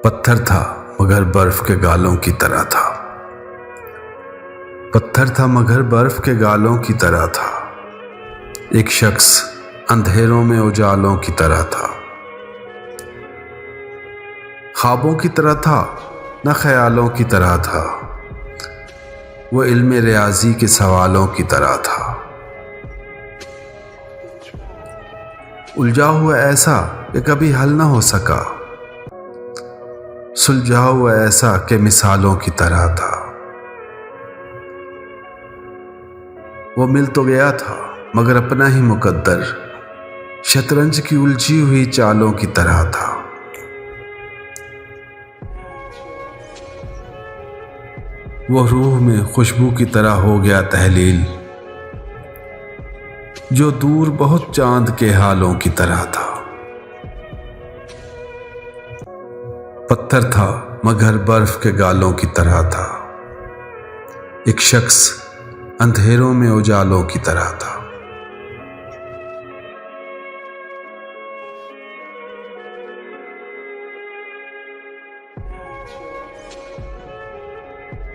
पत्थर था मगर बर्फ के गालों की तरह था। पत्थर था मगर बर्फ के गालों की तरह था। एक शख्स अंधेरों में उजालों की तरह था। ख्वाबों की तरह था न ख्यालों की तरह था। वो इल्मे रियाजी के सवालों की तरह था। उलझा हुआ ऐसा कि कभी हल न हो सका, सुलझा हुआ ऐसा कि मिसालों की तरह था। वो मिल तो गया था मगर अपना ही मुकद्दर शतरंज की उलझी हुई चालों की तरह था। वो रूह में खुशबू की तरह हो गया तहलील, जो दूर बहुत चांद के हालों की तरह था। पत्थर था मगर बर्फ के गालों की तरह था। एक शख्स अंधेरों में उजालों की तरह था।